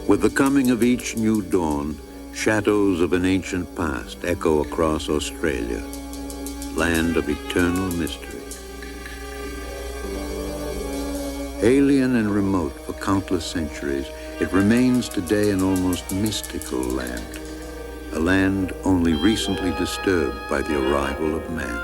With the coming of each new dawn, shadows of an ancient past echo across Australia, land of eternal mystery. Alien and remote for countless centuries, it remains today an almost mystical land, a land only recently disturbed by the arrival of man.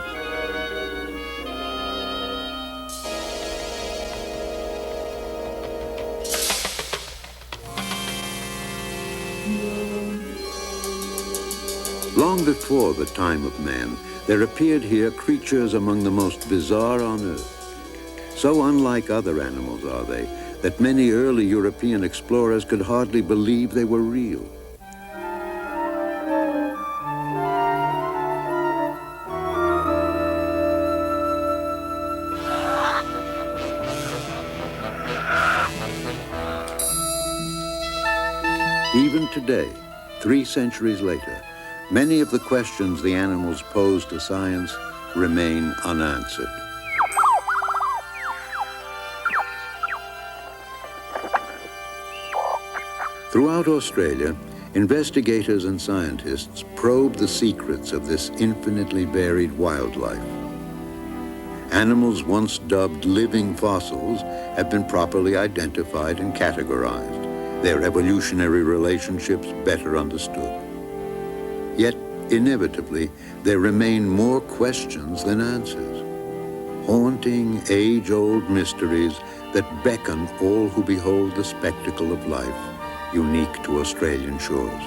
Long before the time of man, there appeared here creatures among the most bizarre on earth. So unlike other animals are they, that many early European explorers could hardly believe they were real. Even today, 3 centuries later, many of the questions the animals pose to science remain unanswered. Throughout Australia, investigators and scientists probe the secrets of this infinitely varied wildlife. Animals once dubbed living fossils have been properly identified and categorized, their evolutionary relationships better understood. Yet, inevitably, there remain more questions than answers, haunting age-old mysteries that beckon all who behold the spectacle of life, unique to Australian shores.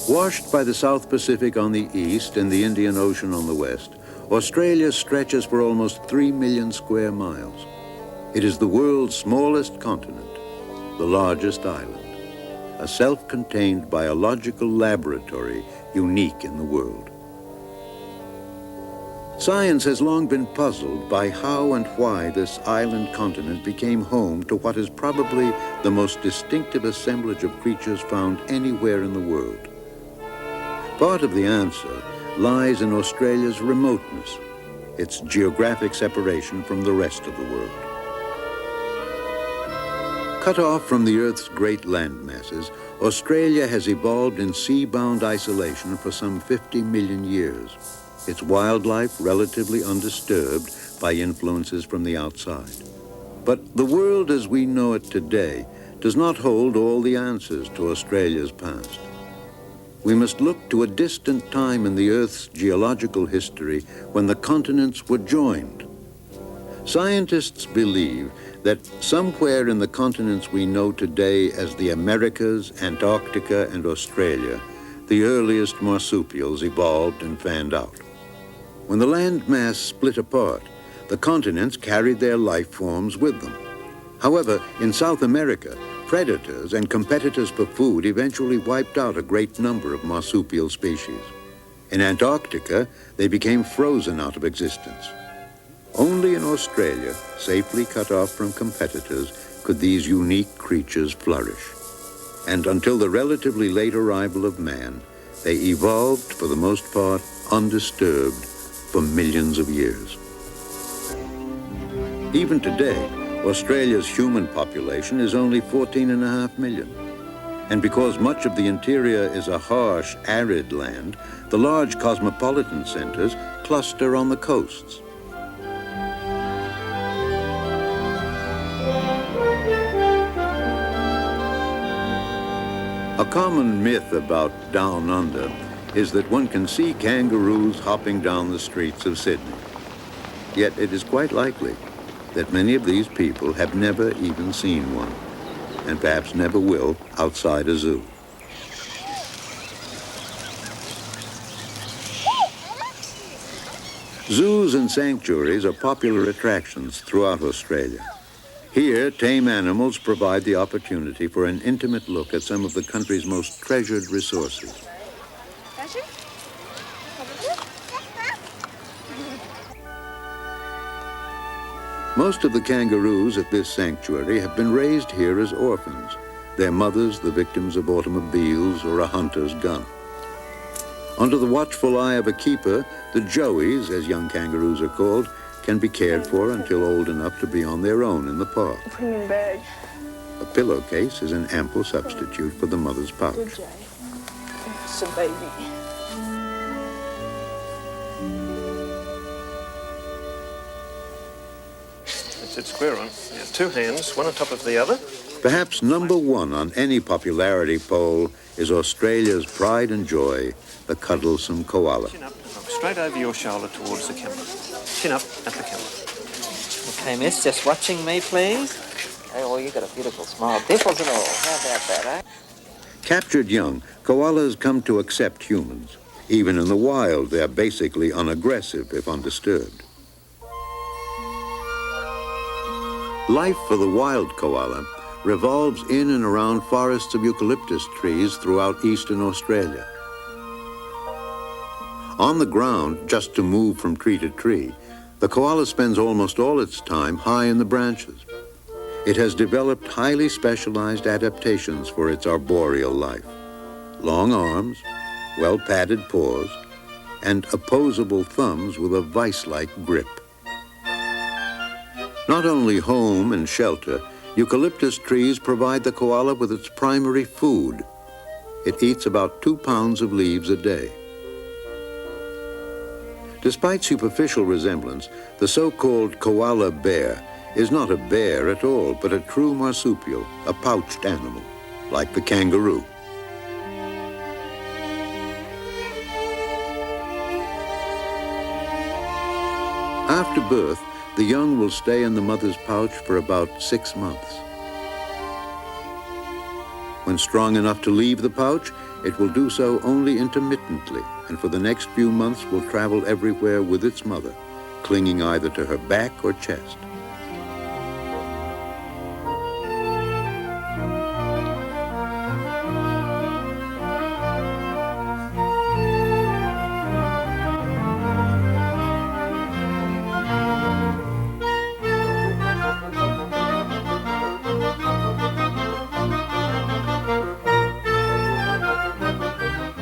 Washed by the South Pacific on the east and the Indian Ocean on the west, Australia stretches for almost 3 million square miles. It is the world's smallest continent, the largest island, a self-contained biological laboratory unique in the world. Science has long been puzzled by how and why this island continent became home to what is probably the most distinctive assemblage of creatures found anywhere in the world. Part of the answer lies in Australia's remoteness, its geographic separation from the rest of the world. Cut off from the Earth's great land masses, Australia has evolved in sea-bound isolation for some 50 million years, its wildlife relatively undisturbed by influences from the outside. But the world as we know it today does not hold all the answers to Australia's past. We must look to a distant time in the Earth's geological history when the continents were joined. Scientists believe that somewhere in the continents we know today as the Americas, Antarctica, and Australia, the earliest marsupials evolved and fanned out. When the land mass split apart, the continents carried their life forms with them. However, in South America, predators and competitors for food eventually wiped out a great number of marsupial species. In Antarctica, they became frozen out of existence. Only in Australia, safely cut off from competitors, could these unique creatures flourish. And until the relatively late arrival of man, they evolved, for the most part, undisturbed for millions of years. Even today, Australia's human population is only 14.5 million. And because much of the interior is a harsh, arid land, the large cosmopolitan centers cluster on the coasts. A common myth about Down Under is that one can see kangaroos hopping down the streets of Sydney. Yet it is quite likely that many of these people have never even seen one, and perhaps never will outside a zoo. Zoos and sanctuaries are popular attractions throughout Australia. Here, tame animals provide the opportunity for an intimate look at some of the country's most treasured resources. Most of the kangaroos at this sanctuary have been raised here as orphans, their mothers the victims of automobiles or a hunter's gun. Under the watchful eye of a keeper, the joeys, as young kangaroos are called, can be cared for until old enough to be on their own in the park. Premium bag. A pillowcase is an ample substitute for the mother's pouch. Good Jay. It's a baby. Sit square on. Yeah, two hands, one on top of the other. Perhaps number one on any popularity poll is Australia's pride and joy, the cuddlesome koala. Chin up and look straight over your shoulder towards the camera. Chin up at the camera. Okay, miss, just watching me, please. Hey, well, you got a beautiful smile. Dimples and all. How about that, eh? Captured young, koalas come to accept humans. Even in the wild, they are basically unaggressive if undisturbed. Life for the wild koala revolves in and around forests of eucalyptus trees throughout eastern Australia. On the ground, just to move from tree to tree, the koala spends almost all its time high in the branches. It has developed highly specialized adaptations for its arboreal life. Long arms, well-padded paws, and opposable thumbs with a vice-like grip. Not only home and shelter, eucalyptus trees provide the koala with its primary food. It eats about 2 pounds of leaves a day. Despite superficial resemblance, the so-called koala bear is not a bear at all, but a true marsupial, a pouched animal, like the kangaroo. After birth, the young will stay in the mother's pouch for about 6 months. When strong enough to leave the pouch, it will do so only intermittently, and for the next few months will travel everywhere with its mother, clinging either to her back or chest.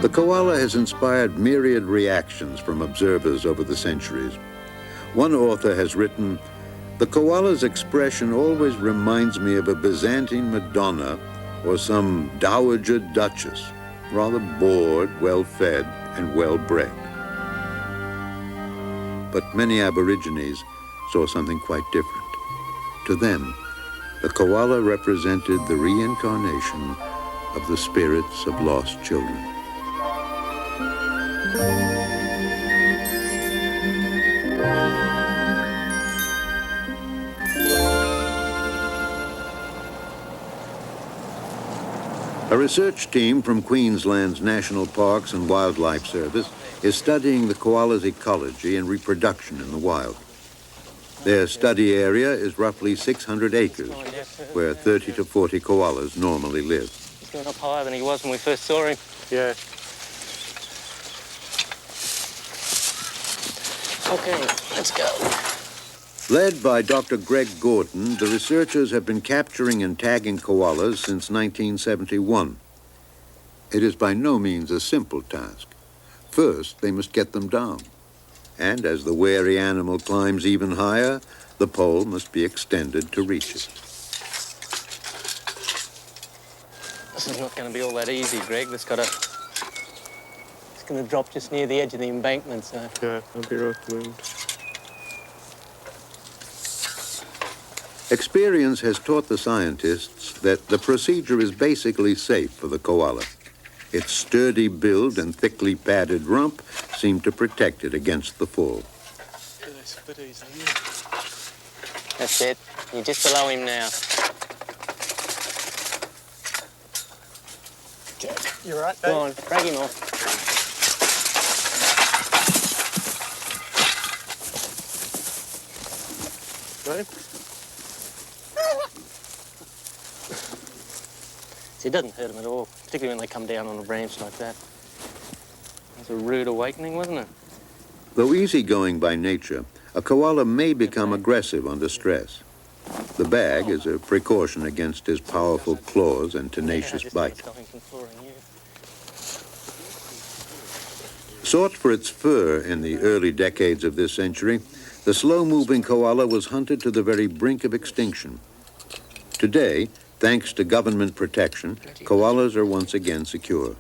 The koala has inspired myriad reactions from observers over the centuries. One author has written, "The koala's expression always reminds me of a Byzantine Madonna or some dowager duchess, rather bored, well-fed, and well-bred." But many Aborigines saw something quite different. To them, the koala represented the reincarnation of the spirits of lost children. A research team from Queensland's National Parks and Wildlife Service is studying the koala's ecology and reproduction in the wild. Their study area is roughly 600 acres, where 30 to 40 koalas normally live. He's going up higher than he was when we first saw him. Yeah. Okay, let's go. Led by Dr. Greg Gordon, the researchers have been capturing and tagging koalas since 1971. It is by no means a simple task. First, they must get them down. And as the wary animal climbs even higher, the pole must be extended to reach it. This is not going to be all that easy, Greg. It's going to drop just near the edge of the embankment, so... Yeah, I'll be right moved. Experience has taught the scientists that the procedure is basically safe for the koala. Its sturdy build and thickly padded rump seem to protect it against the fall. That's it. You're just below him now. You're right, Go on, drag him off. Right? See, it doesn't hurt him at all, particularly when they come down on a branch like that. It was a rude awakening, wasn't it? Though easygoing by nature, a koala may become aggressive under stress. The bag is a precaution against his powerful claws and tenacious bite. Sought for its fur in the early decades of this century, the slow-moving koala was hunted to the very brink of extinction. Today, thanks to government protection, koalas are once again secure.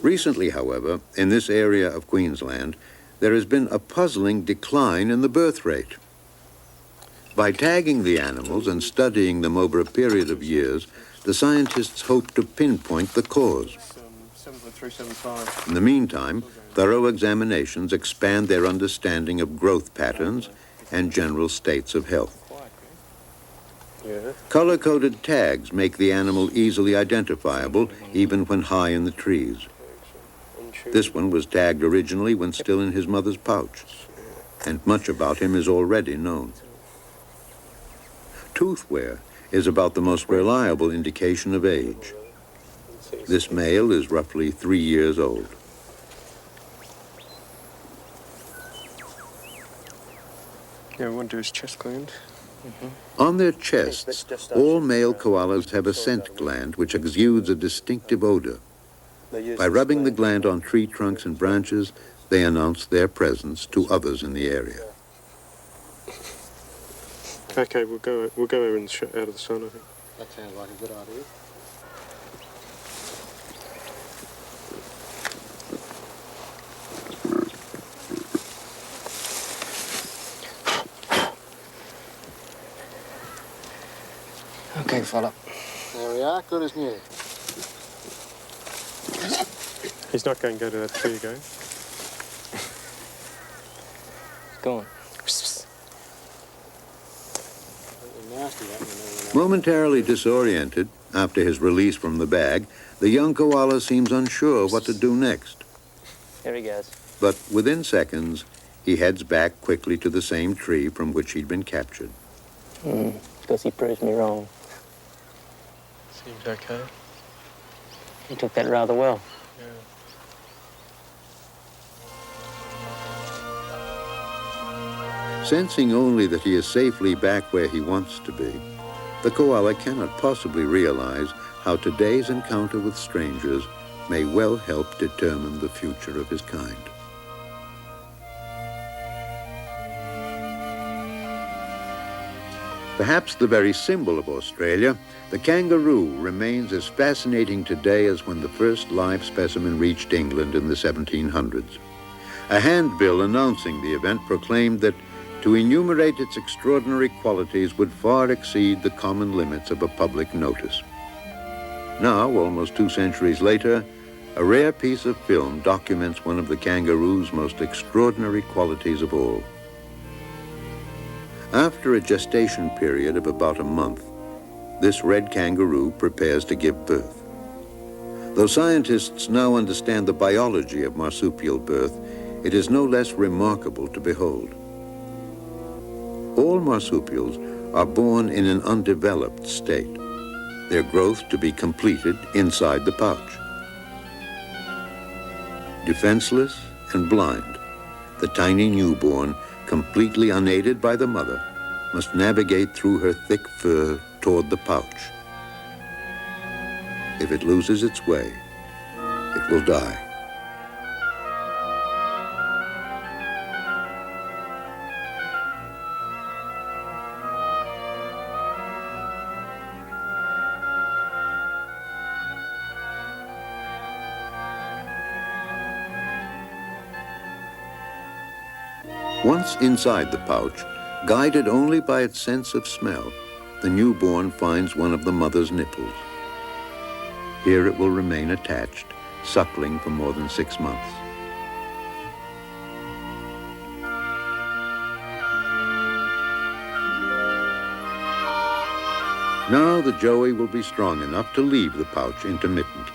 Recently, however, in this area of Queensland, there has been a puzzling decline in the birth rate. By tagging the animals and studying them over a period of years, the scientists hope to pinpoint the cause. 7.375. In the meantime, thorough examinations expand their understanding of growth patterns and general states of health. Yeah. Color-coded tags make the animal easily identifiable, even when high in the trees. This one was tagged originally when still in his mother's pouch, and much about him is already known. Tooth wear is about the most reliable indication of age. This male is roughly 3 years old. Yeah, we want to do his chest gland. On their chests, all male koalas have a scent gland which exudes a distinctive odor. By rubbing the gland on tree trunks and branches, they announce their presence to others in the area. Okay, we'll go over and out of the sun, I think. That sounds like a good idea. Okay, fella. There we are, good as new. He's not going to go to that tree again. Go on. Nasty, that one. Momentarily disoriented after his release from the bag, the young koala seems unsure what to do next. Here he goes. But within seconds, he heads back quickly to the same tree from which he'd been captured. Because he proves me wrong. Seems okay. He took that rather well. Sensing only that he is safely back where he wants to be, the koala cannot possibly realize how today's encounter with strangers may well help determine the future of his kind. Perhaps the very symbol of Australia, the kangaroo remains as fascinating today as when the first live specimen reached England in the 1700s. A handbill announcing the event proclaimed that to enumerate its extraordinary qualities would far exceed the common limits of a public notice. Now, almost 2 centuries later, a rare piece of film documents one of the kangaroo's most extraordinary qualities of all. After a gestation period of about a month, this red kangaroo prepares to give birth. Though scientists now understand the biology of marsupial birth, it is no less remarkable to behold. All marsupials are born in an undeveloped state, their growth to be completed inside the pouch. Defenseless and blind, the tiny newborn, completely unaided by the mother, must navigate through her thick fur toward the pouch. If it loses its way, it will die. Once inside the pouch, Guided only by its sense of smell, the newborn finds one of the mother's nipples. Here it will remain attached, suckling for more than 6 months. Now the joey will be strong enough to leave the pouch intermittently.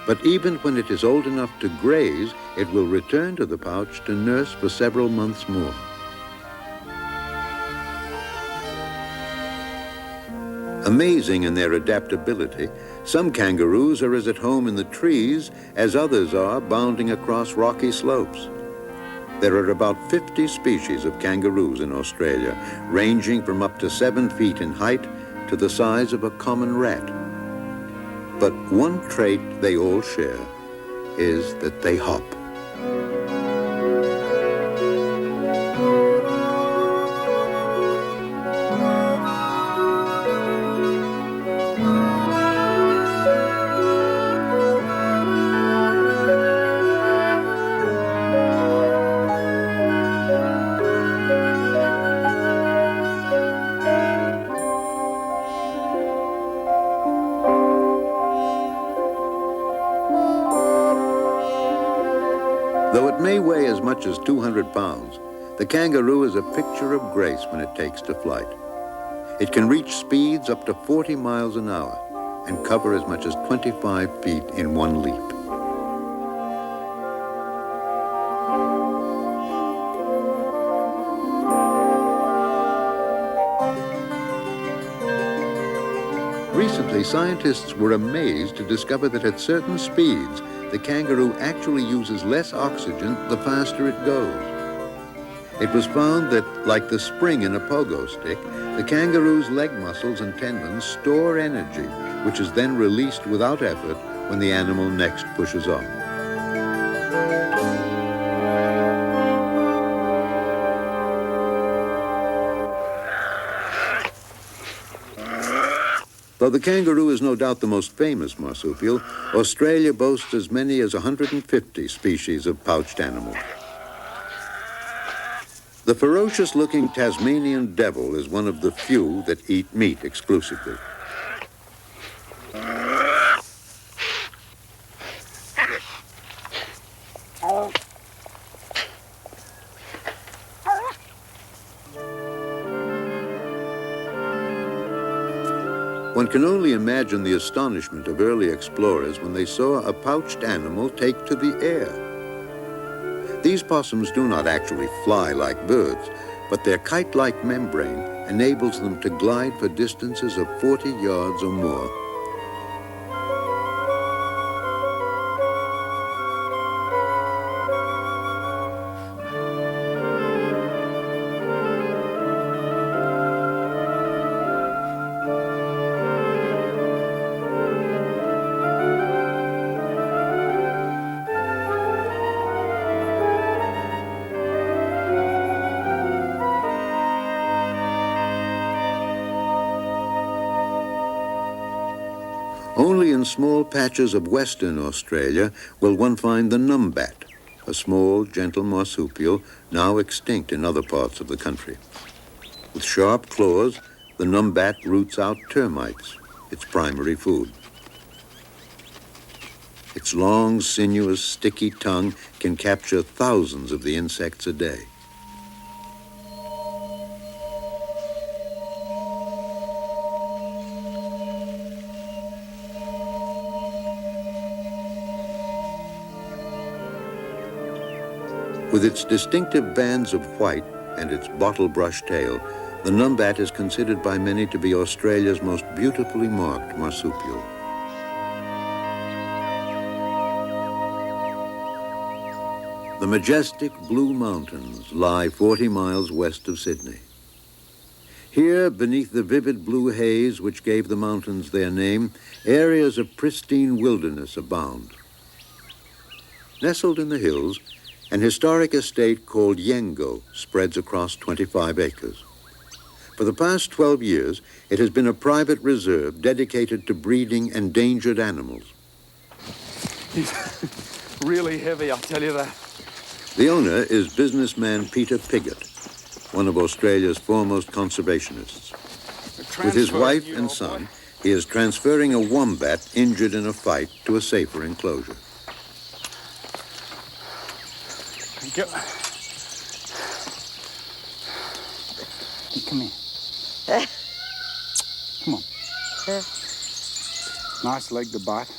But even when it is old enough to graze, it will return to the pouch to nurse for several months more. Amazing in their adaptability, some kangaroos are as at home in the trees as others are bounding across rocky slopes. There are about 50 species of kangaroos in Australia, ranging from up to 7 feet in height to the size of a common rat. But one trait they all share is that they hop. Though it may weigh as much as 200 pounds, the kangaroo is a picture of grace when it takes to flight. It can reach speeds up to 40 miles an hour and cover as much as 25 feet in one leap. Recently, scientists were amazed to discover that at certain speeds, the kangaroo actually uses less oxygen the faster it goes. It was found that, like the spring in a pogo stick, the kangaroo's leg muscles and tendons store energy, which is then released without effort when the animal next pushes off. Though the kangaroo is no doubt the most famous marsupial, Australia boasts as many as 150 species of pouched animals. The ferocious-looking Tasmanian devil is one of the few that eat meat exclusively. One can only imagine the astonishment of early explorers when they saw a pouched animal take to the air. These possums do not actually fly like birds, but their kite-like membrane enables them to glide for distances of 40 yards or more. Only in small patches of Western Australia will one find the numbat, a small, gentle marsupial now extinct in other parts of the country. With sharp claws, the numbat roots out termites, its primary food. Its long, sinuous, sticky tongue can capture thousands of the insects a day. With its distinctive bands of white and its bottle-brush tail, the numbat is considered by many to be Australia's most beautifully marked marsupial. The majestic Blue Mountains lie 40 miles west of Sydney. Here, beneath the vivid blue haze which gave the mountains their name, areas of pristine wilderness abound. Nestled in the hills, an historic estate called Yengo spreads across 25 acres. For the past 12 years, it has been a private reserve dedicated to breeding endangered animals. He's really heavy, I'll tell you that. The owner is businessman Peter Piggott. one of Australia's foremost conservationists. With his wife and son, he is transferring a wombat injured in a fight to a safer enclosure. Thank you. Come here. Come on. Nice leg to bite.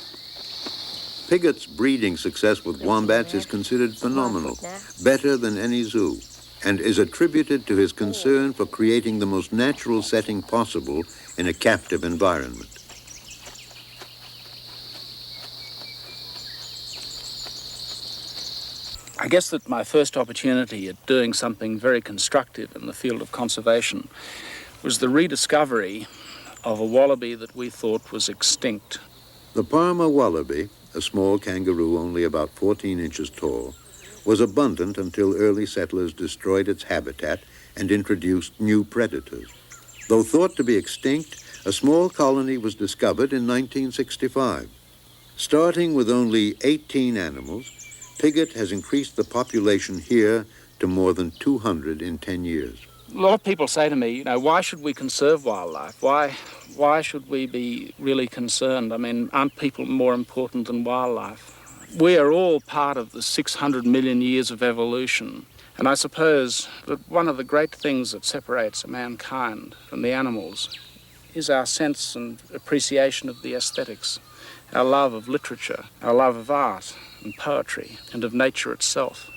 Pigot's breeding success with wombats is considered phenomenal, better than any zoo, and is attributed to his concern for creating the most natural setting possible in a captive environment. I guess that my first opportunity at doing something very constructive in the field of conservation was the rediscovery of a wallaby that we thought was extinct. The Parma wallaby, a small kangaroo only about 14 inches tall, was abundant until early settlers destroyed its habitat and introduced new predators. Though thought to be extinct, a small colony was discovered in 1965. Starting with only 18 animals, Pigot has increased the population here to more than 200 in 10 years. A lot of people say to me, why should we conserve wildlife? Why should we be really concerned? I mean, aren't people more important than wildlife? We are all part of the 600 million years of evolution. And I suppose that one of the great things that separates mankind from the animals is our sense and appreciation of the aesthetics, our love of literature, our love of art and poetry and of nature itself.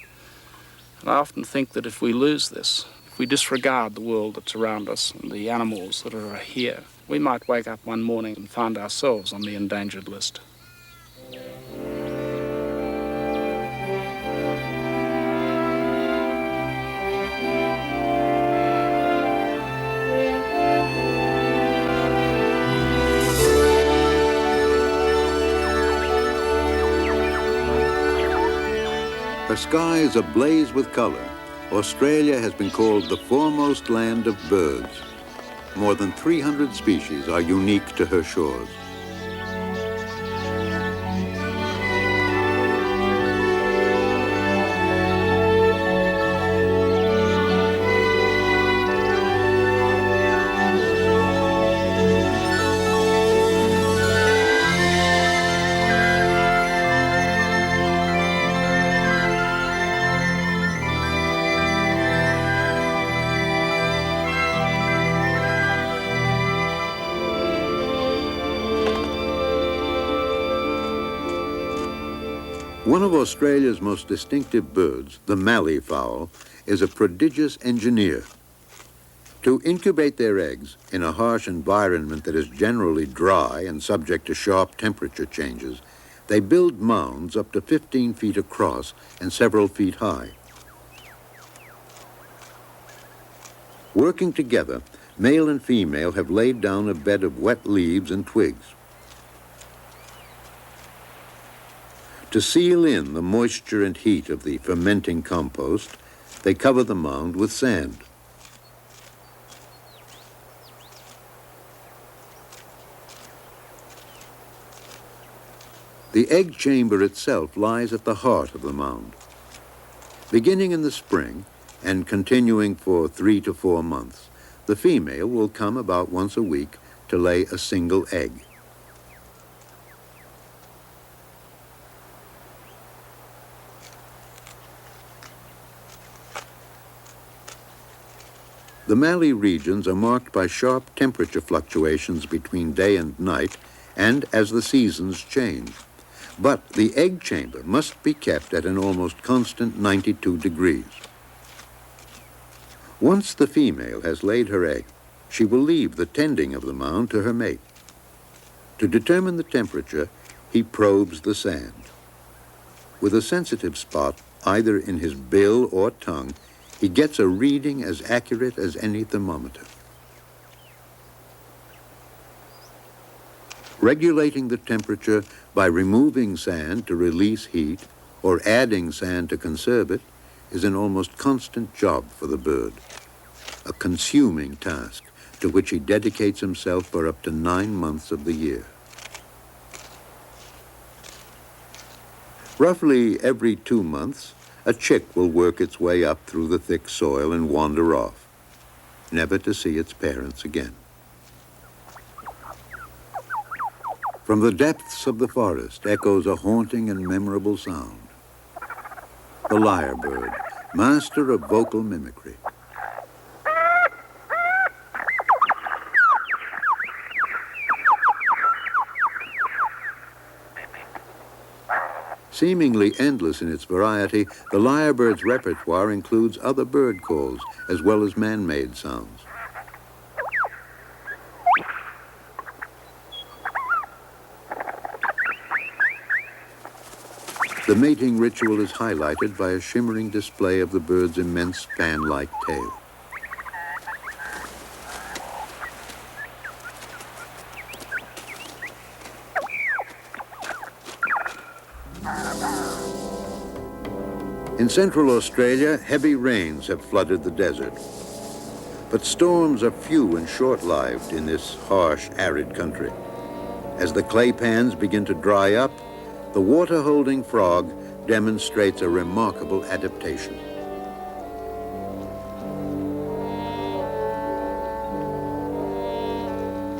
And I often think that if we lose this, if we disregard the world that's around us and the animals that are here, we might wake up one morning and find ourselves on the endangered list. Her sky is ablaze with color. Australia has been called the foremost land of birds. More than 300 species are unique to her shores. One of Australia's most distinctive birds, the mallee fowl, is a prodigious engineer. To incubate their eggs in a harsh environment that is generally dry and subject to sharp temperature changes, they build mounds up to 15 feet across and several feet high. Working together, male and female have laid down a bed of wet leaves and twigs. To seal in the moisture and heat of the fermenting compost, they cover the mound with sand. The egg chamber itself lies at the heart of the mound. Beginning in the spring and continuing for 3 to 4 months, the female will come about once a week to lay a single egg. The mallee regions are marked by sharp temperature fluctuations between day and night and as the seasons change. But the egg chamber must be kept at an almost constant 92 degrees. Once the female has laid her egg, she will leave the tending of the mound to her mate. To determine the temperature, he probes the sand. With a sensitive spot, either in his bill or tongue, he gets a reading as accurate as any thermometer. Regulating the temperature by removing sand to release heat or adding sand to conserve it is an almost constant job for the bird, a consuming task to which he dedicates himself for up to 9 months of the year. Roughly every 2 months, a chick will work its way up through the thick soil and wander off. never to see its parents again. From the depths of the forest echoes a haunting and memorable sound. The lyrebird, master of vocal mimicry. Seemingly endless in its variety, the lyrebird's repertoire includes other bird calls as well as man-made sounds. The mating ritual is highlighted by a shimmering display of the bird's immense fan-like tail. In central Australia, heavy rains have flooded the desert. But storms are few and short-lived in this harsh, arid country. As the clay pans begin to dry up, the water-holding frog demonstrates a remarkable adaptation.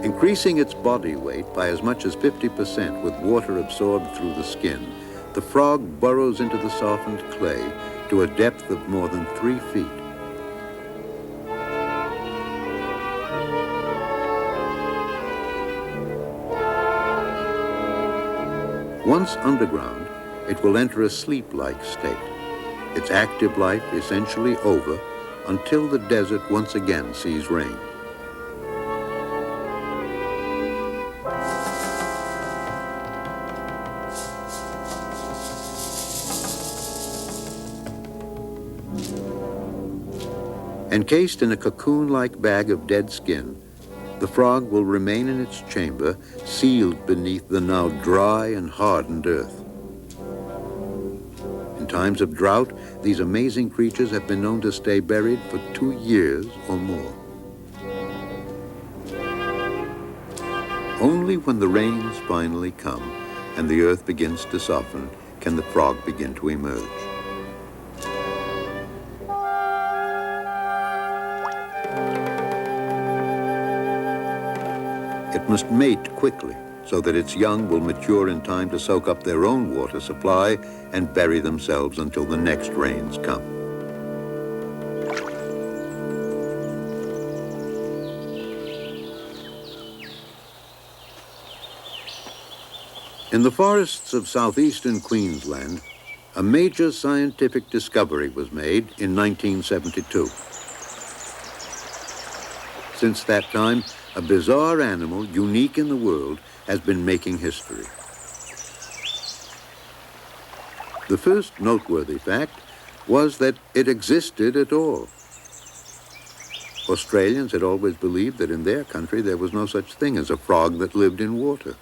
Increasing its body weight by as much as 50% with water absorbed through the skin, the frog burrows into the softened clay to a depth of more than 3 feet. Once underground, it will enter a sleep-like state. Its active life essentially over until the desert once again sees rain. Encased in a cocoon-like bag of dead skin, the frog will remain in its chamber, sealed beneath the now dry and hardened earth. In times of drought, these amazing creatures have been known to stay buried for 2 years or more. Only when the rains finally come and the earth begins to soften can the frog begin to emerge. It must mate quickly so that its young will mature in time to soak up their own water supply and bury themselves until the next rains come. In the forests of southeastern Queensland, a major scientific discovery was made in 1972. Since that time, a bizarre animal, unique in the world, has been making history. The first noteworthy fact was that it existed at all. Australians had always believed that in their country there was no such thing as a frog that lived in water.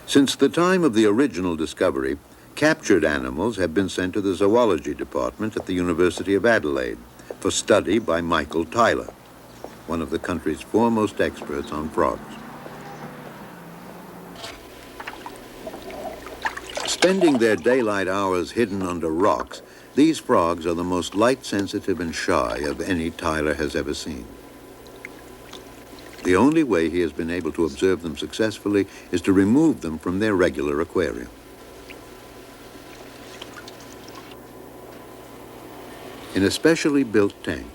Since the time of the original discovery, captured animals have been sent to the zoology department at the University of Adelaide for study by Michael Tyler, one of the country's foremost experts on frogs. Spending their daylight hours hidden under rocks, these frogs are the most light-sensitive and shy of any Tyler has ever seen. The only way he has been able to observe them successfully is to remove them from their regular aquarium. In a specially built tank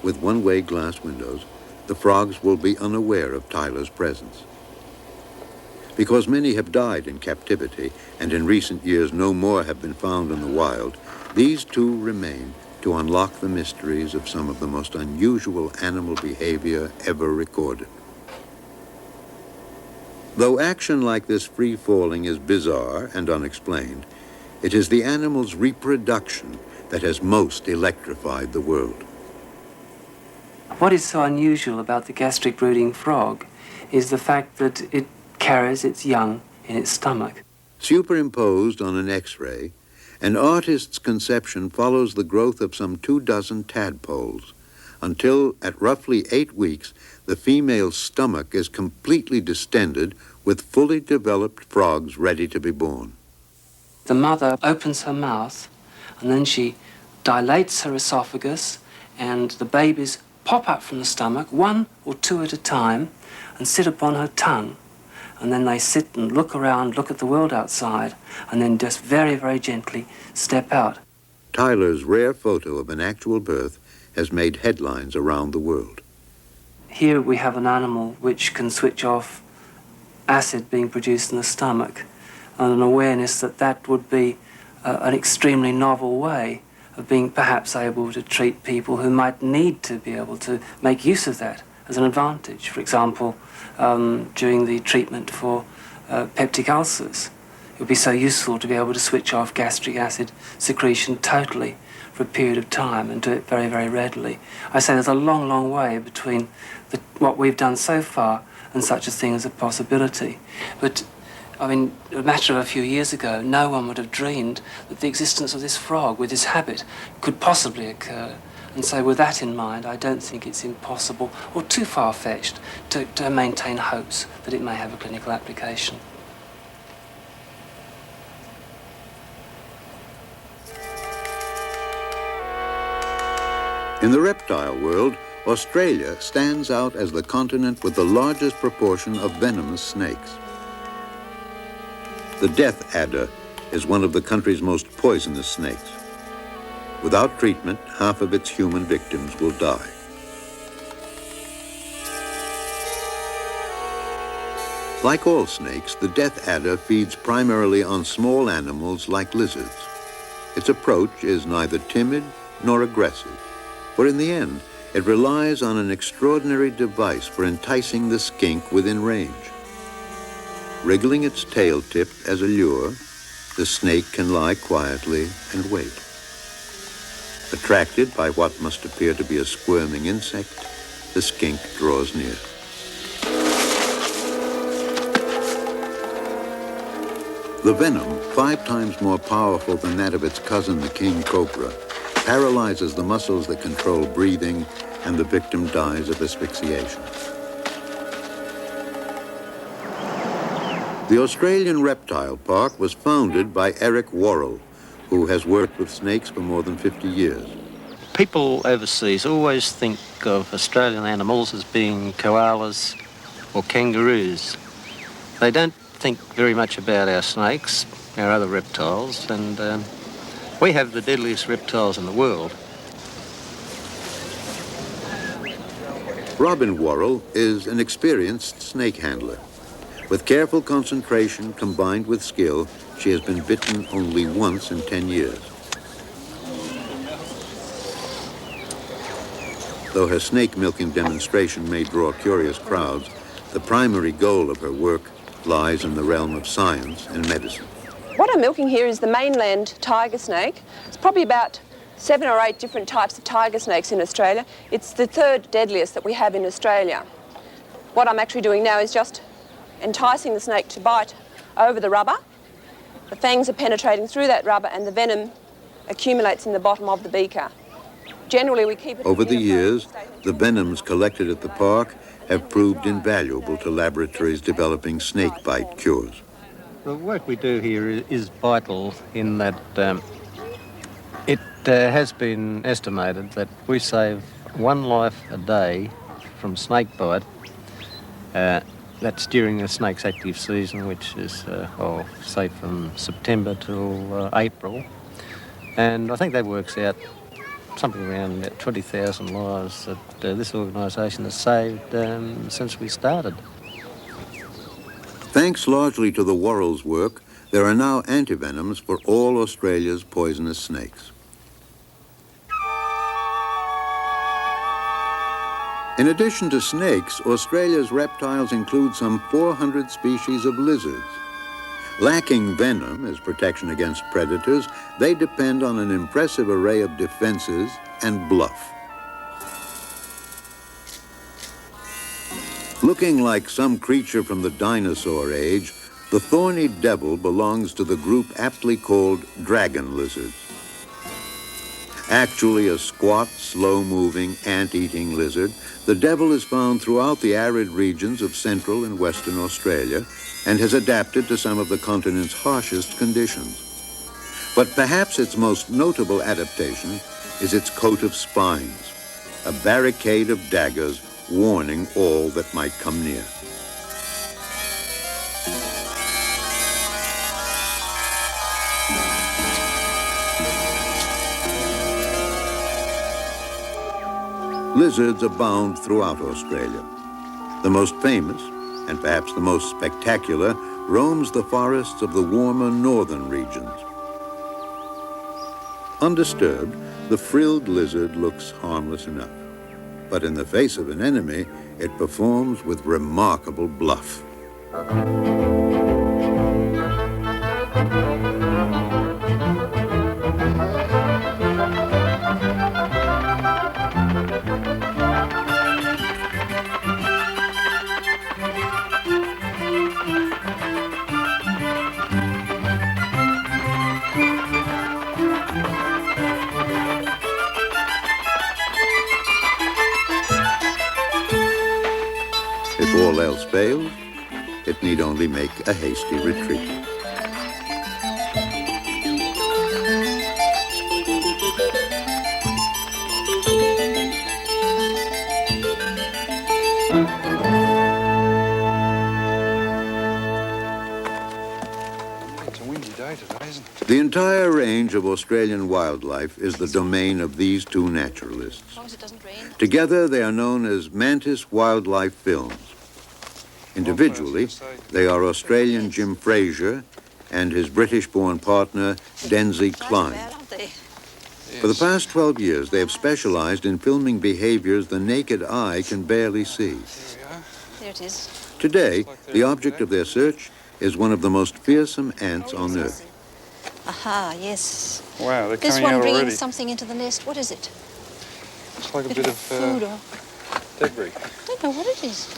with one-way glass windows, the frogs will be unaware of Tyler's presence. Because many have died in captivity, and in recent years no more have been found in the wild, these two remain to unlock the mysteries of some of the most unusual animal behavior ever recorded. Though action like this free-falling is bizarre and unexplained, it is the animal's reproduction that has most electrified the world. What is so unusual about the gastric brooding frog is the fact that it carries its young in its stomach. Superimposed on an X-ray, an artist's conception follows the growth of some 24 tadpoles until, at roughly 8 weeks, the female's stomach is completely distended with fully developed frogs ready to be born. The mother opens her mouth and then she dilates her esophagus and the babies pop up from the stomach, one or two at a time, and sit upon her tongue. And then they sit and look around, look at the world outside, and then just very, very gently step out. Tyler's rare photo of an actual birth has made headlines around the world. Here we have an animal which can switch off acid being produced in the stomach, and an awareness that that would be an extremely novel way of being perhaps able to treat people who might need to be able to make use of that as an advantage. For example, during the treatment for peptic ulcers, it would be so useful to be able to switch off gastric acid secretion totally for a period of time and do it very, very readily. I say there's a long, long way between what we've done so far and such a thing as a possibility. But, I mean, a matter of a few years ago, no one would have dreamed that the existence of this frog with this habit could possibly occur. And so with that in mind, I don't think it's impossible or too far-fetched to maintain hopes that it may have a clinical application. In the reptile world, Australia stands out as the continent with the largest proportion of venomous snakes. The death adder is one of the country's most poisonous snakes. Without treatment, half of its human victims will die. Like all snakes, the death adder feeds primarily on small animals like lizards. Its approach is neither timid nor aggressive, for in the end, it relies on an extraordinary device for enticing the skink within range. Wriggling its tail tip as a lure, the snake can lie quietly and wait. Attracted by what must appear to be a squirming insect, the skink draws near. The venom, 5 times more powerful than that of its cousin, the king cobra, paralyzes the muscles that control breathing, and the victim dies of asphyxiation. The Australian Reptile Park was founded by Eric Worrell, who has worked with snakes for more than 50 years. People overseas always think of Australian animals as being koalas or kangaroos. They don't think very much about our snakes, our other reptiles, and we have the deadliest reptiles in the world. Robin Worrell is an experienced snake handler. With careful concentration combined with skill, she has been bitten only once in 10 years. Though her snake milking demonstration may draw curious crowds, the primary goal of her work lies in the realm of science and medicine. What I'm milking here is the mainland tiger snake. It's probably about 7 or 8 different types of tiger snakes in Australia. It's the 3rd deadliest that we have in Australia. What I'm actually doing now is just enticing the snake to bite over the rubber. The fangs are penetrating through that rubber and the venom accumulates in the bottom of the beaker. Generally, we keep it... Over the years, the venoms collected at the park have proved invaluable to laboratories developing snake bite cures. The work we do here is vital in that it has been estimated that we save 1 life a day from snake bite. That's during the snake's active season, which is, say, from September till April. And I think that works out something around about 20,000 lives that this organisation has saved since we started. Thanks largely to the Worrell's work, there are now antivenoms for all Australia's poisonous snakes. In addition to snakes, Australia's reptiles include some 400 species of lizards. Lacking venom as protection against predators, they depend on an impressive array of defenses and bluff. Looking like some creature from the dinosaur age, the thorny devil belongs to the group aptly called dragon lizards. Actually a squat, slow-moving, ant-eating lizard, the devil is found throughout the arid regions of central and western Australia and has adapted to some of the continent's harshest conditions. But perhaps its most notable adaptation is its coat of spines. a barricade of daggers warning all that might come near. Lizards abound throughout Australia. The most famous, and perhaps the most spectacular, roams the forests of the warmer northern regions. Undisturbed, the frilled lizard looks harmless enough. But in the face of an enemy, it performs with remarkable bluff. If all else fails, it need only make a hasty retreat. It's a windy day today, isn't it? The entire range of Australian wildlife is the domain of these two naturalists. As long as it doesn't rain. Together, they are known as Mantis Wildlife Films. Individually, they are Australian Jim Fraser and his British-born partner, Denzi Klein. Aren't they? For the past 12 years, they have specialized in filming behaviors the naked eye can barely see. There it is. Today, the object of their search is one of the most fearsome ants on Earth. Aha, yes. Wow, they're This coming one out bringing already. something into the nest. What is it? It's like a bit of food or... debris. I don't know what it is.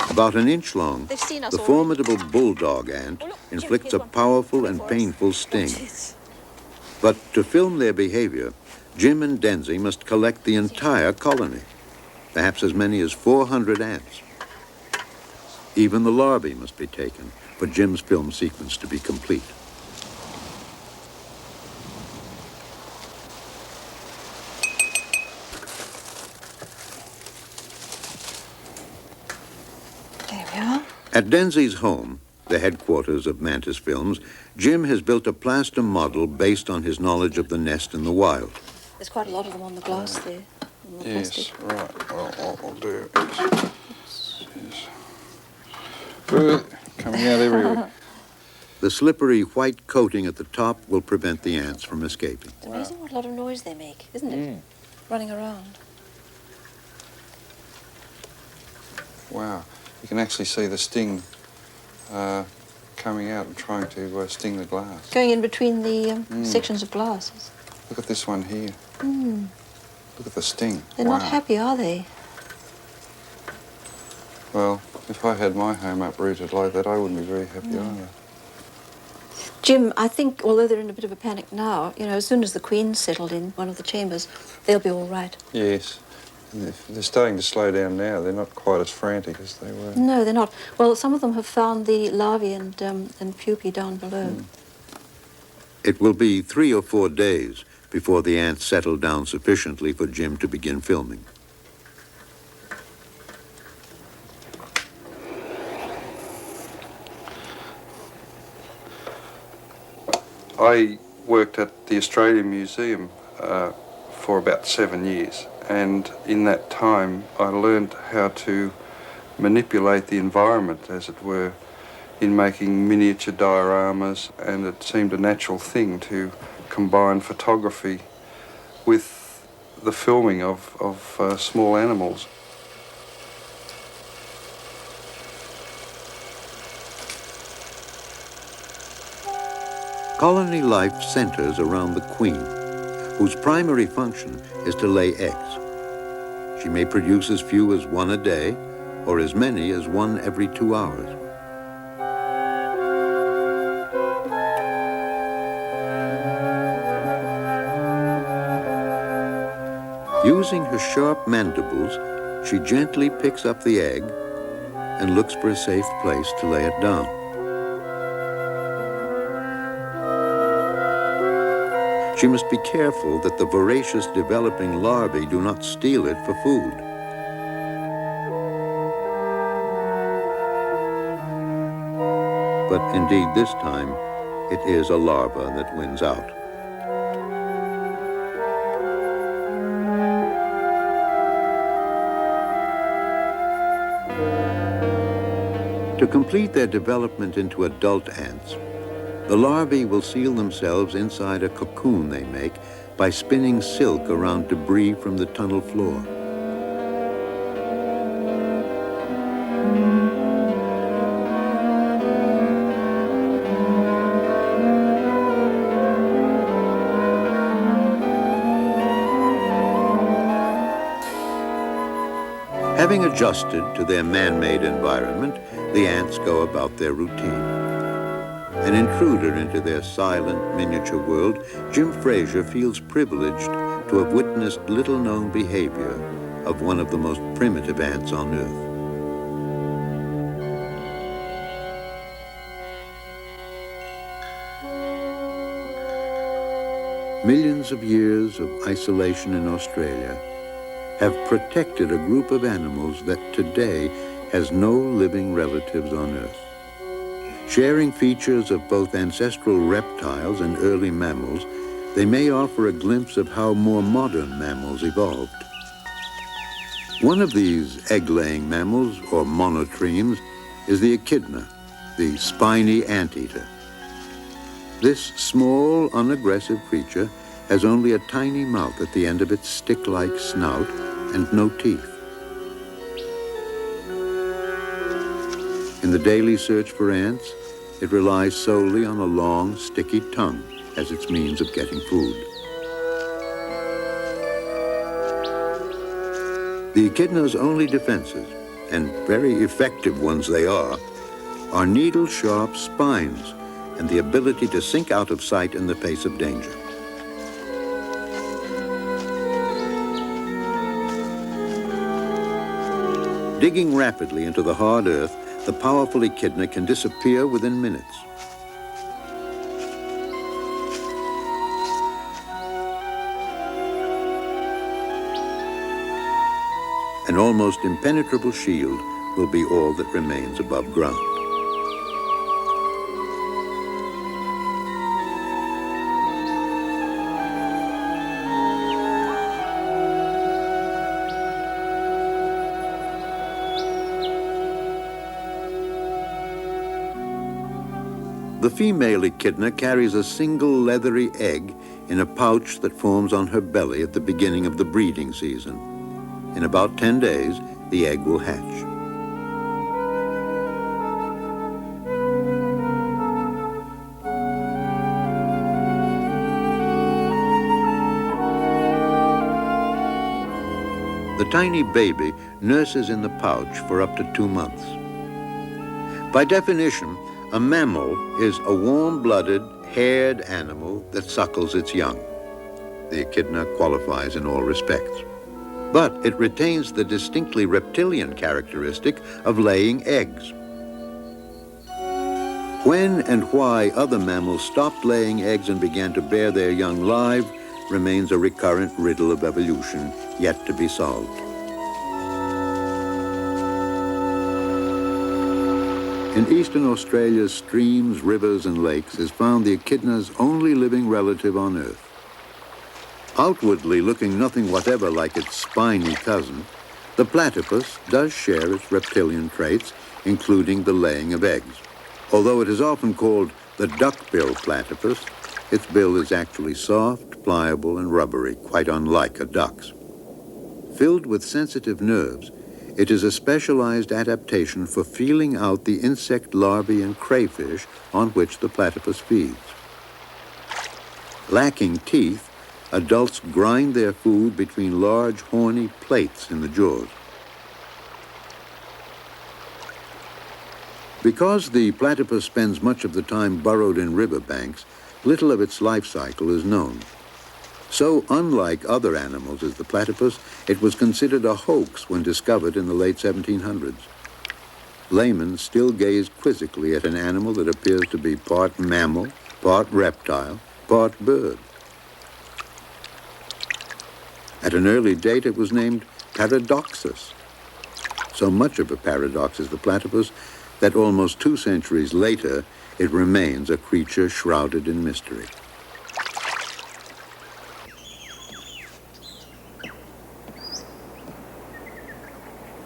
About an inch long, They've seen us the already. formidable bulldog ant inflicts a powerful and painful sting. But to film their behavior, Jim and Denzi must collect the entire colony, perhaps as many as 400 ants. Even the larvae must be taken for Jim's film sequence to be complete. There we are. At Denzi's home, the headquarters of Mantis Films, Jim has built a plaster model based on his knowledge of the nest in the wild. There's quite a lot of them on the glass there. On the Yes, plastic. right. Well, what I'll do is... coming out everywhere. The slippery white coating at the top will prevent the ants from escaping. It's amazing what a lot of noise they make, isn't it? Running around. Wow. You can actually see the sting coming out and trying to sting the glass. Going in between the sections of glasses. Look at this one here. Look at the sting. They're Wow. not happy, are they? Well, if I had my home uprooted like that, I wouldn't be very happy either. Jim, I think, although they're in a bit of a panic now, you know, as soon as the Queen's settled in one of the chambers, they'll be all right. Yes. They're starting to slow down now. They're not quite as frantic as they were. No, they're not. Well, some of them have found the larvae and pupae down below. It will be 3 or 4 days before the ants settle down sufficiently for Jim to begin filming. I worked at the Australian Museum for about 7 years, and in that time I learned how to manipulate the environment, as it were, in making miniature dioramas, and it seemed a natural thing to combine photography with the filming of small animals. Colony life centers around the queen, whose primary function is to lay eggs. She may produce as few as 1 a day, or as many as 1 every 2 hours. Using her sharp mandibles, she gently picks up the egg and looks for a safe place to lay it down. She must be careful that the voracious developing larvae do not steal it for food. But indeed this time, it is a larva that wins out. To complete their development into adult ants, the larvae will seal themselves inside a cocoon they make by spinning silk around debris from the tunnel floor. Having adjusted to their man-made environment, the ants go about their routine. An intruder into their silent, miniature world, Jim Fraser feels privileged to have witnessed little-known behavior of one of the most primitive ants on Earth. Millions of years of isolation in Australia have protected a group of animals that today has no living relatives on Earth. Sharing features of both ancestral reptiles and early mammals, they may offer a glimpse of how more modern mammals evolved. One of these egg-laying mammals, or monotremes, is the echidna, the spiny anteater. This small, unaggressive creature has only a tiny mouth at the end of its stick-like snout and no teeth. In the daily search for ants, it relies solely on a long, sticky tongue as its means of getting food. The echidna's only defenses, and very effective ones they are needle-sharp spines and the ability to sink out of sight in the face of danger. Digging rapidly into the hard earth, the powerful echidna can disappear within minutes. An almost impenetrable shield will be all that remains above ground. The female echidna carries a single leathery egg in a pouch that forms on her belly at the beginning of the breeding season. In about 10 days, the egg will hatch. The tiny baby nurses in the pouch for up to 2 months. By definition, a mammal is a warm-blooded, haired animal that suckles its young. The echidna qualifies in all respects. But it retains the distinctly reptilian characteristic of laying eggs. When and why other mammals stopped laying eggs and began to bear their young live remains a recurrent riddle of evolution yet to be solved. In eastern Australia's streams, rivers, and lakes is found the echidna's only living relative on Earth. Outwardly looking nothing whatever like its spiny cousin, the platypus does share its reptilian traits, including the laying of eggs. Although it is often called the duck-bill platypus, its bill is actually soft, pliable, and rubbery, quite unlike a duck's. Filled with sensitive nerves, it is a specialized adaptation for feeling out the insect larvae and crayfish on which the platypus feeds. Lacking teeth, adults grind their food between large horny plates in the jaws. Because the platypus spends much of the time burrowed in riverbanks, little of its life cycle is known. So unlike other animals as the platypus, it was considered a hoax when discovered in the late 1700s. Laymen still gaze quizzically at an animal that appears to be part mammal, part reptile, part bird. At an early date, it was named Paradoxus. So much of a paradox is the platypus that almost 2 centuries later, it remains a creature shrouded in mystery.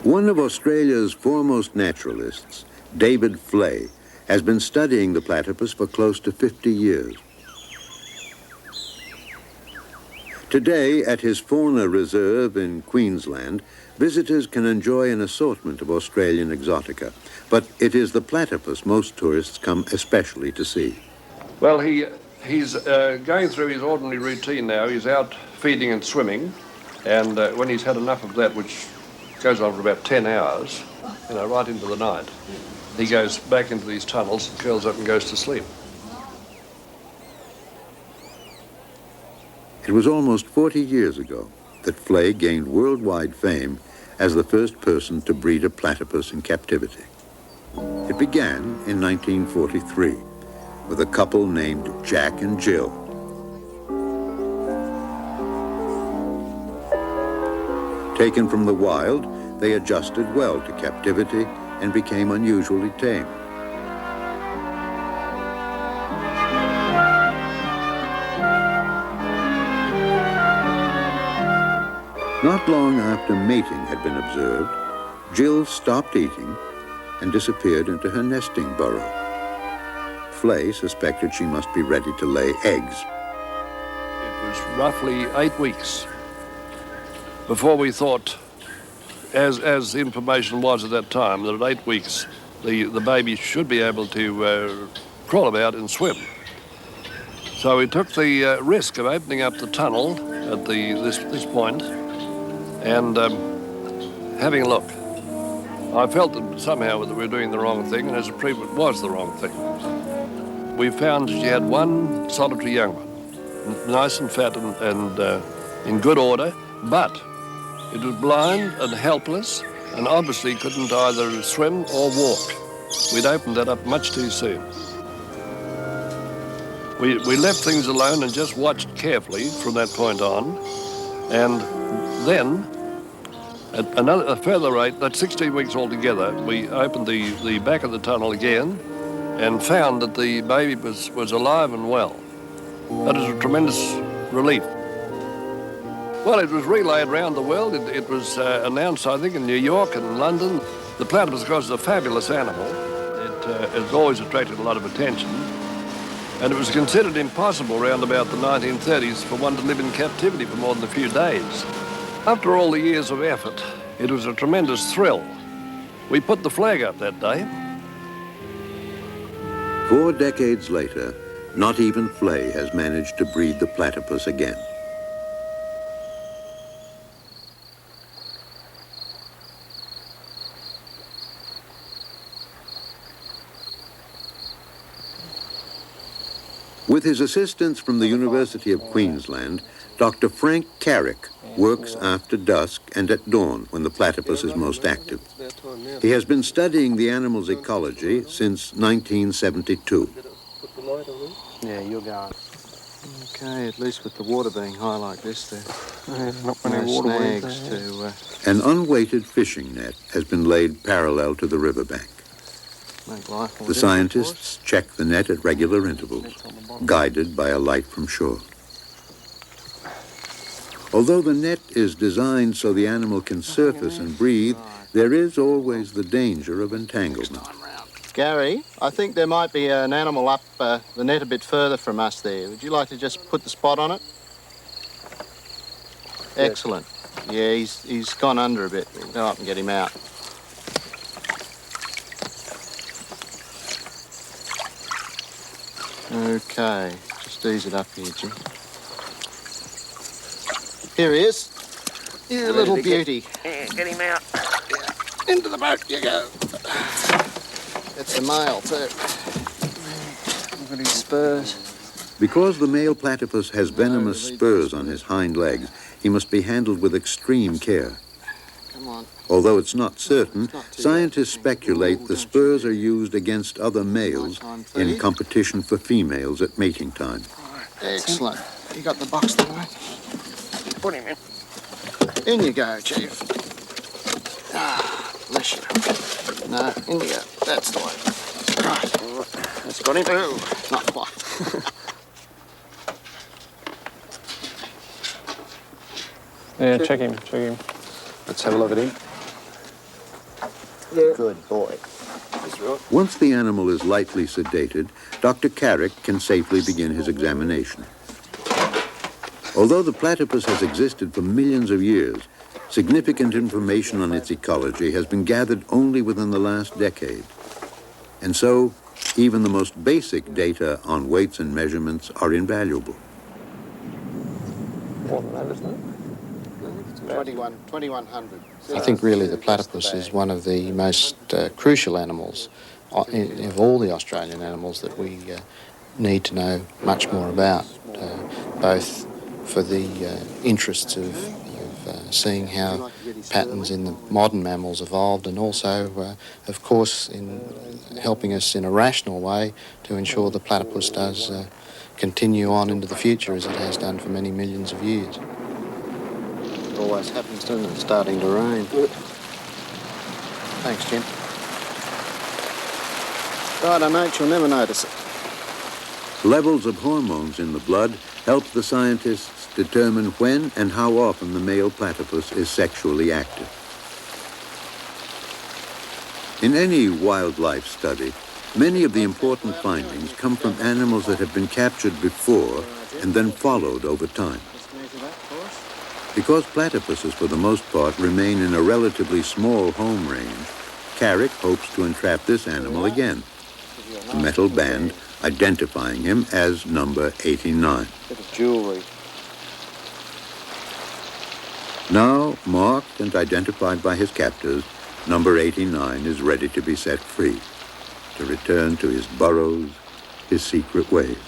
One of Australia's foremost naturalists, David Flay, has been studying the platypus for close to 50 years. Today, at his fauna reserve in Queensland, visitors can enjoy an assortment of Australian exotica, but it is the platypus most tourists come especially to see. Well, he's going through his ordinary routine now. He's out feeding and swimming, and when he's had enough of that, which goes on for about 10 hours, right into the night, he goes back into these tunnels, curls up and goes to sleep. It was almost 40 years ago that Flay gained worldwide fame as the first person to breed a platypus in captivity. It began in 1943 with a couple named Jack and Jill. Taken from the wild, they adjusted well to captivity and became unusually tame. Not long after mating had been observed, Jill stopped eating and disappeared into her nesting burrow. Flay suspected she must be ready to lay eggs. It was roughly 8 weeks before we thought, as the information was at that time, that at 8 weeks the baby should be able to crawl about and swim. So we took the risk of opening up the tunnel at this point and having a look. I felt that somehow that we were doing the wrong thing, and as a proof it was the wrong thing. We found she had one solitary young one, nice and fat and in good order, but it was blind and helpless and obviously couldn't either swim or walk. We'd opened that up much too soon. We left things alone and just watched carefully from that point on, and then at a further rate, that's 16 weeks altogether, we opened the back of the tunnel again and found that the baby was alive and well. That was a tremendous relief. Well, it was relayed around the world. It was announced, I think, in New York and London. The platypus, of course, is a fabulous animal. It has always attracted a lot of attention. And it was considered impossible around about the 1930s for one to live in captivity for more than a few days. After all the years of effort, it was a tremendous thrill. We put the flag up that day. 4 decades later, not even Flay has managed to breed the platypus again. With his assistance from the University of Queensland, Dr. Frank Carrick works after dusk and at dawn when the platypus is most active. He has been studying the animal's ecology since 1972. Yeah, you're going. Okay, at least with the water being high like this, there's not many snags to... An unweighted fishing net has been laid parallel to the riverbank. The scientists check the net at regular intervals, guided by a light from shore. Although the net is designed so the animal can surface and breathe, there is always the danger of entanglement. Gary, I think there might be an animal up the net a bit further from us there. Would you like to just put the spot on it? Excellent. Yeah, he's gone under a bit. We'll go up and get him out. Okay, just ease it up here, Jim. Here he is. You little beauty. Get him out. Yeah. Into the boat you go. It's a male too. Look at his spurs. Because the male platypus has venomous spurs on his hind legs, he must be handled with extreme care. Come on. Although it's not certain, scientists speculate the spurs are used against other males in competition for females at mating time. Excellent. You got the box there, mate? Put him in. In you go, Chief. Ah, bless you. No, in you go. That's the way. Right. That's got him. Ooh, not quite. Yeah, check him. Let's have a look at him. Yeah. Good boy. Once the animal is lightly sedated, Dr. Carrick can safely begin his examination. Although the platypus has existed for millions of years, significant information on its ecology has been gathered only within the last decade. And so, even the most basic data on weights and measurements are invaluable. More than that, isn't it? 2100. I think really the platypus is one of the most crucial animals of all the Australian animals that we need to know much more about, both for the interests of seeing how patterns in the modern mammals evolved, and also, of course, in helping us in a rational way to ensure the platypus does continue on into the future as it has done for many millions of years. It always happens, doesn't it? It's starting to rain. Thanks, Jim. Righto, mate, you'll never notice it. Levels of hormones in the blood help the scientists determine when and how often the male platypus is sexually active. In any wildlife study, many of the important findings come from animals that have been captured before and then followed over time. Because platypuses, for the most part, remain in a relatively small home range, Carrick hopes to entrap this animal again, a metal band identifying him as number 89. Bit of jewellery. Now marked and identified by his captors, number 89 is ready to be set free, to return to his burrows, his secret ways.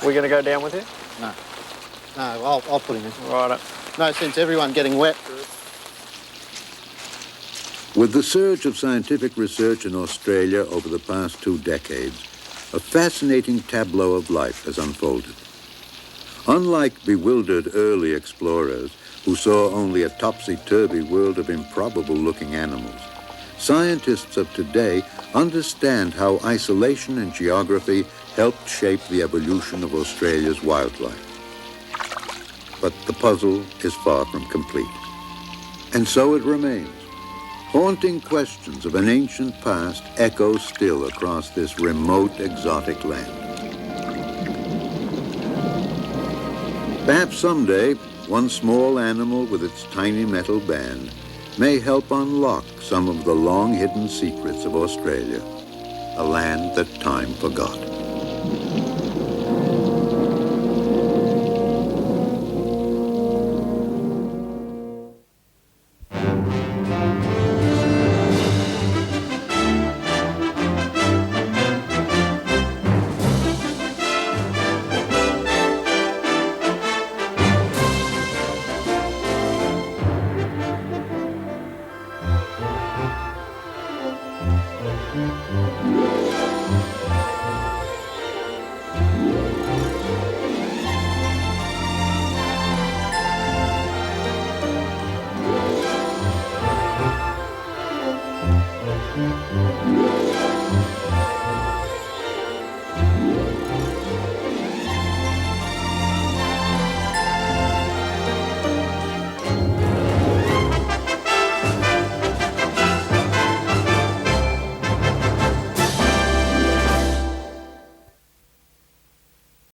We're going to go down with you? No. No, I'll put him in. Righto. No sense everyone getting wet. With the surge of scientific research in Australia over the past 2 decades, a fascinating tableau of life has unfolded. Unlike bewildered early explorers who saw only a topsy-turvy world of improbable-looking animals, scientists of today understand how isolation and geography helped shape the evolution of Australia's wildlife. But the puzzle is far from complete. And so it remains. Haunting questions of an ancient past echo still across this remote, exotic land. Perhaps someday, one small animal with its tiny metal band may help unlock some of the long-hidden secrets of Australia, a land that time forgot.